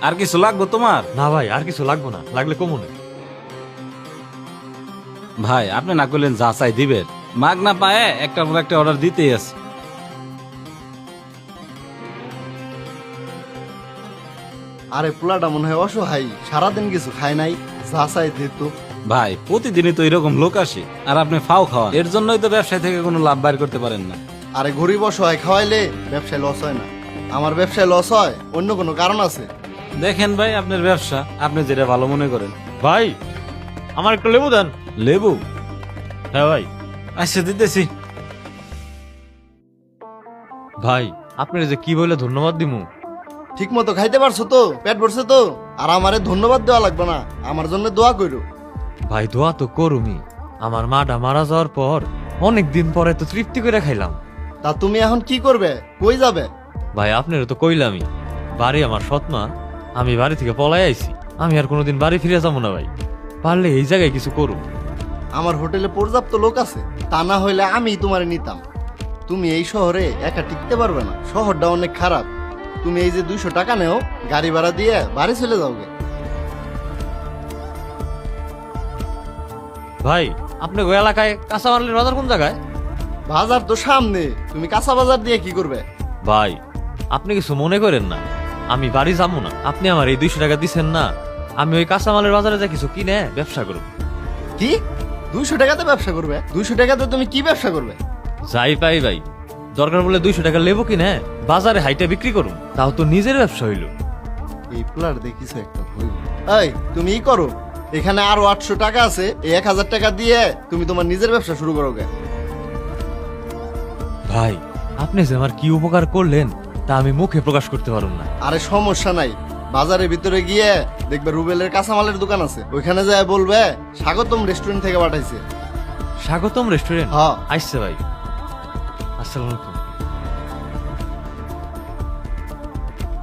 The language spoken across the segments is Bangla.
আর কিছু লাগবে তোমার? না ভাই, আর কিছু লাগবো না, লাগলে কমুনে। ভাই আপনি না করলেন যা চাই দিবেন, মাগ না পায়ে একটার পর একটা অর্ডার দিতেই আছে। আরে পোলাটা মনে হয় অসহায়, সারাদিন কিছু খায় নাই, যা চাই দিত। ভাই প্রতিদিনই তো এরকম লোক আসে, আর আপনি ফাও খাওয়ান, এর জন্যই তো ব্যবসায় থেকে কোনো লাভ বাইর করতে পারেন না। আরে গরিব অসহায় খাওয়াইলে ব্যবসায় লস হয় না। আমার ব্যবসায় লস হয় অন্য কোনো কারণ আছে। দেখেন ভাই আপনার ব্যবসা, আপনি যেটা ভালো মনে করেন। ভাই আমার একটু লেবু দেন। লেবু? হ্যাঁ ভাই। আচ্ছা দিতেছি। ভাই আপনার যে কি বলে ধন্যবাদ দিমু। ঠিক মতো খাইতে পারছো তো? পেট ভরছে তো? আর আমারে ধন্যবাদ দেওয়া লাগবে না, আমার জন্য দোয়া কইরো। ভাই দোয়া তো করুমি, আমার মাটা মারা যাওয়ার পর অনেক দিন পরে তো তৃপ্তি করে খাইলাম। তা তুমি এখন কি করবে, কই যাবে? ভাই আপনারও তো কইলামই, বাড়ি আমার সৎমা, আমি বাড়ি থেকে পলাই আইছি, আমি আর কোনোদিন বাড়ি ফিরে যাবো না ভাই, পারলে এই জায়গায় কিছু করুন। আমার হোটেলে পর্যাপ্ত লোক আছে, তা না হইলে আমি তোমারে নিতাম। তুমি এই শহরে একা টিকতে পারবে না, শহরটা অনেক খারাপ। তুমি এই যে 200 টাকা নেও, গাড়ি ভাড়া দিয়ে বাড়ি চলে যাওগে। ভাই আপনি ওই এলাকায় কাঁচামালের বাজার কোন জায়গায়? বাজার তো সামনে, তুমি কাঁচা বাজার দিয়ে কি করবে? ভাই আপনি কিছু মনে করেন না, আমি বাড়ি যাবো না, আপনি আমার এই 200 টাকা দিচ্ছেন না, আমি ওই কাঁচামালের বাজারে যা কিছু কিনে ব্যবসা করব। কি 200 টাকাতে ব্যবসা করবে? 200 টাকাতে তুমি কি ব্যবসা করবে? যাই পাই ভাই, দরকার বলে 200 টাকা লেবু কিনে বাজারে হাইটা বিক্রি করুন, তাও তো নিজের ব্যবসা হইল। এই প্লার দেখিস একটা হইব। এই তুমি ই করো, এখানে আরো 800 টাকা আছে, এই 1000 টাকা দিয়ে তুমি তোমার নিজের ব্যবসা শুরু করো গে। ভাই আপনি যে আমার কি উপকার করলেন তা আমি মুখে প্রকাশ করতে পারুন না। আরে সমস্যা নাই, বাজারের ভিতরে গিয়ে দেখবে রুবেলের কাঁচামালের দোকান আছে, ওইখানে যায় বলবে স্বাগতম রেস্টুরেন্ট থেকে পাঠাইছে। স্বাগতম রেস্টুরেন্ট? হ্যাঁ। আসছে ভাই। আসসালামু আলাইকুম।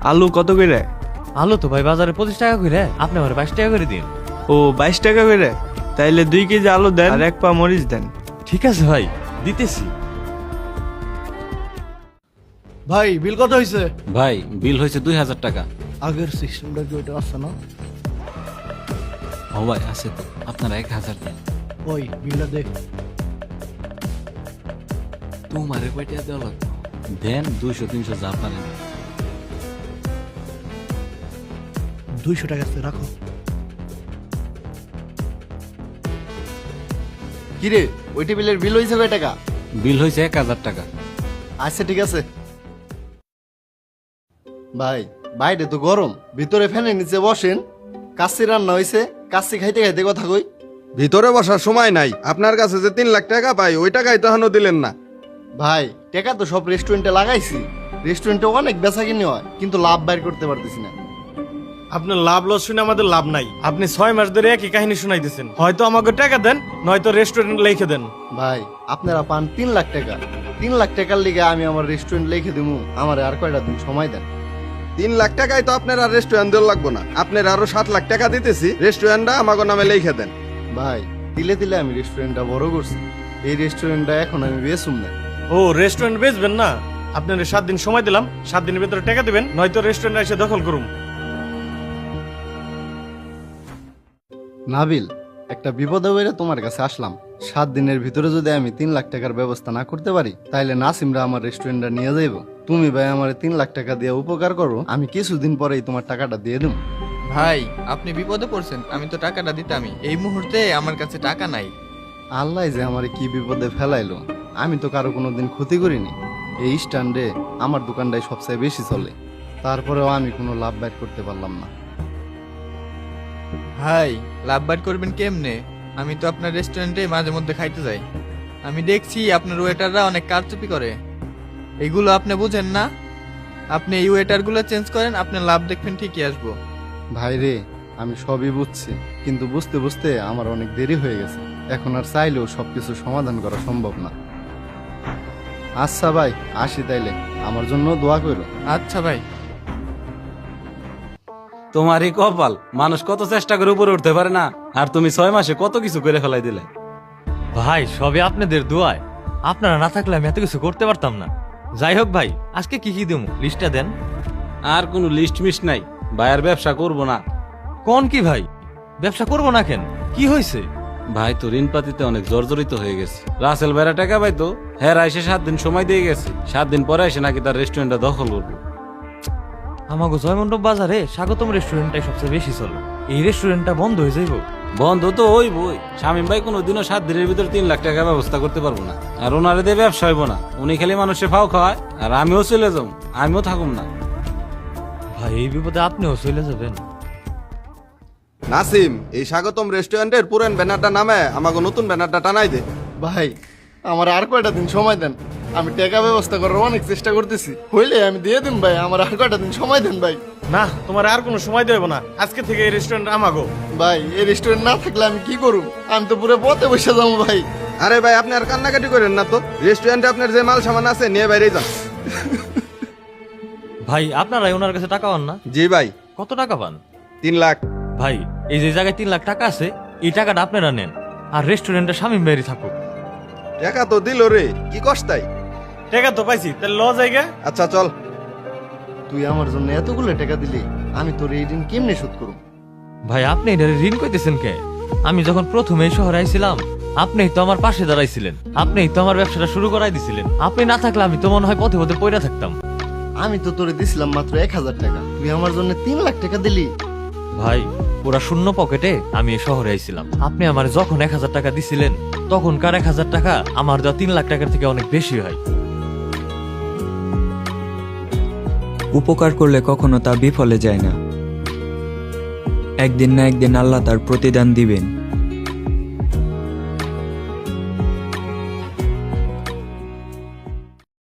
আলু কত করে? আলু তো ভাই বাজারে 25 টাকা করে, আপনি আমার 22 টাকা করে দিন। ও 22 টাকা করে? তাইলে 2 কেজি আলু দেন আর 1 পা মরিচ দেন। ঠিক আছে ভাই, দিতেছি। ভাই বিল কত হয়েছে? ভাই বিল হয়েছে 2000 টাকা। আগের সিস্টেমটা কি ওইটা আছে না? ও ভাই আছে তো, আপনারা 1000 দেন। ওই বিলটা দেখ। তোমারে কয়টা দেওয়া লাগবে? দেন 200-300 যা পারেন। 200 টাকা আছে, রাখো। কিরে ওই টেবিলের বিল হয়েছে কয় টাকা? বিল হয়েছে 1000 টাকা। আচ্ছা ঠিক আছে। ভাই বাইরে তো গরম, ভিতরে ফ্যানের নিচে বসেন। কাচ্চি রান্না হয়েছে, কাচ্চি খাইতে খাইতে কথা কই। ভিতরে বসার সময় নাই, আপনার কাছে যে 3 লাখ টাকা পাই ওই টাকাই তো এখনো দিলেন না। ভাই টাকা তো সব রেস্টুরেন্টে লাগাইছি, রেস্টুরেন্টে অনেক বেচা কিনে হয়, কিন্তু লাভ বাইর করতে পারতেছি না। আপনার লাভ লস শুনে আমাদের লাভ নাই। আপনি 6 মাস ধরে একই কাহিনী শুনাইতেছেন। হয়তো আমাকে টাকা দেন, নয়তো রেস্টুরেন্ট লিখে দেন। ভাই আপনারা পান 3 লাখ টাকা, 3 লাখ টাকার লিগে আমি আমার রেস্টুরেন্ট লিখে দেবো, আমার আর কয়টা দিন সময় দেন। 3 লাখ টাকায় তো আপনার আর রেস্টুরেন্ট দেওয়া লাগবো না, আপনার আরো 7 লাখ টাকা দিতেছি, রেস্টুরেন্টটা আমাকে নামে লিখে দেন। ভাই দিলে দিলে আমি রেস্টুরেন্টটা বড় করছি, এই রেস্টুরেন্টটা এখন আমি বেচুম না। ও রেস্টুরেন্ট বেচবেন না? আপনার 7 দিন সময় দিলাম, 7 দিনের ভিতরে টাকা দিবেন, নয়তো রেস্টুরেন্ট এসে দখল করুন। নাবিল, একটা বিপদে বেড়ে তোমার কাছে আসলাম। 7 দিনের ভিতরে যদি আমি 3 লাখ টাকার ব্যবস্থা না করতে পারি, তাইলে নাসিমরা আমার রেস্টুরেন্টটা নিয়ে যাইব। তুমি ভাই আমার 3 লাখ টাকা দিয়ে উপকার করো, আমি কিছুদিন পরেই তোমার টাকাটা দিয়ে দেব। ভাই আপনি বিপদে পড়ছেন, আমি তো টাকাটা দিতামই, এই মুহূর্তে আমার কাছে টাকা নাই। আল্লাহ যে আমার কি বিপদে ফেলাইলো, আমি তো কারো কোনোদিন ক্ষতি করিনি। এই স্ট্যান্ডে আমার দোকানটাই সবচেয়ে বেশি চলে, তারপরেও আমি কোনো লাভ বাইর করতে পারলাম না। ভাই লাভ বাইর করবেন কেমনে? আমি তো আপনার রেস্টুরেন্টে মাঝে মধ্যে খাইতে যাই, আমি দেখছি আপনার ওয়েটাররা অনেক কারচুপি করে। এগুলো আপনি বুঝেন না? আপনি এই ওয়েটারগুলো চেঞ্জ করেন, আপনার লাভ দেখবেন ঠিকই আসবো। ভাই রে, আমি সবই বুঝছি, কিন্তু বুঝতে বুঝতে আমার অনেক দেরি হয়ে গেছে, এখন আর চাইলেও সবকিছু সমাধান করা সম্ভব না। আচ্ছা ভাই আসি তাইলে, আমার জন্য দোয়া করো। আচ্ছা ভাই। তোমারই কপাল, মানুষ কত চেষ্টা করে উপরে উঠতে পারে না, আর তুমি 6 মাসে কত কিছু করে ফেলাই দিলে। ভাই সবে আপনাদের দোয়ায়, আপনারা না থাকলে আমি এত কিছু করতে পারতাম না। যাই হোক ভাই, আজকে কি কি দেবো লিস্টটা দেন। আর কোনো লিস্ট মিস নাই, ভাই আর ব্যবসা করবো না। কোন কি ভাই, ব্যবসা করবো না কেন, কি হয়েছে? ভাই তো ঋণ পাতিতে অনেক জর্জরিত হয়ে গেছে। রাসেল ভাইরা টাকা পাইতো, হ্যাঁ এসে 7 দিন সময় দিয়ে গেছে। 7 দিন পরে এসে নাকি তার রেস্টুরেন্টটা দখল করবো। আমাগো জয়মণ্ডপ বাজারে স্বাগতম রেস্টুরেন্টটাই সবচেয়ে বেশি চলে। এই রেস্টুরেন্টটা বন্ধ হয়ে যাইব। বন্ধ তো হইবই। শামীম ভাই কোনোদিনও 7 দিনের ভিতর 3 লাখ টাকা ব্যবস্থা করতে পারবো না। আর ওনারে দিয়ে ব্যবসা হইব না। উনি খালি মানুষের ফাও খাওয়ায়, আর আমিও চলে যাবো, আমিও থাকুম না। ভাই এই বিপদে আপনিও চলে যাবেন? নাসিম, এই স্বাগতম রেস্টুরেন্টের পুরান ব্যানারটা নামে আমাকে নতুন ব্যানারটা টানাই দে। ভাই আমার আর কয়টা দিন সময় দেন, আমি টাকা ব্যবস্থা করার অনেক চেষ্টা করতেছি, হইলে আমি দিয়ে দিন ভাই, আমার আর কয়টা দিন সময় দেন ভাই। না, তোমার আর কোনো সময় দেব না, আজকে থেকে এই রেস্টুরেন্ট আমাগো। ভাই এই রেস্টুরেন্ট না থাকলে আমি কি করব? আমি তো পুরো পথে বসে যাবো ভাই। আরে ভাই, আপনি আর কান্নাকাটি করেন না তো। রেস্টুরেন্টে আপনার যে মাল সামান আছে নিয়ে বাইরে যান। ভাই আপনারাই ওনার কাছে টাকা পান না? জি ভাই, কত টাকা পান? 3 লাখ। ভাই এই যে জায়গায় 3 লাখ টাকা আছে, এই টাকাটা আপনারা নেন, আর রেস্টুরেন্টে শামীম ভাইয়েরই থাকুক। টাকা তো দিল রে, কি কষ্টাই। টাকা তো পাইছি, তাহলে ল জায়গা। আচ্ছা চল। তুই আমার জন্য এতগুলো টাকা দিলি, আমি তোর এই ঋণ কেমনে শোধ করব? ভাই আপনি এটা ঋণ কইতেছেন কে? আমি যখন প্রথমে এই শহরে আইছিলাম, আপনিই তো আমার পাশে দাঁড়াইছিলেন, আপনিই তো আমার ব্যবসাটা শুরু করাই দিছিলেন। আপনি না থাকলে আমি তো মনে হয় পথে পথে পড়ে থাকতাম। আমি তো তোরে দিছিলাম মাত্র 1000 টাকা, তুই আমার জন্য 3 লাখ টাকা দিলি। ভাই পুরা শূন্য পকেটে আমি এই শহরে আইছিলাম। আপনি আমার যখন 1000 টাকা দিছিলেন, তখনকার 1000 টাকা আমার দেওয়া 3 লাখ টাকার থেকে অনেক বেশি হয়। উপকার করলে কখনো তা বিফলে যায় না। একদিন না একদিন আল্লাহ তার প্রতিদান দিবেন।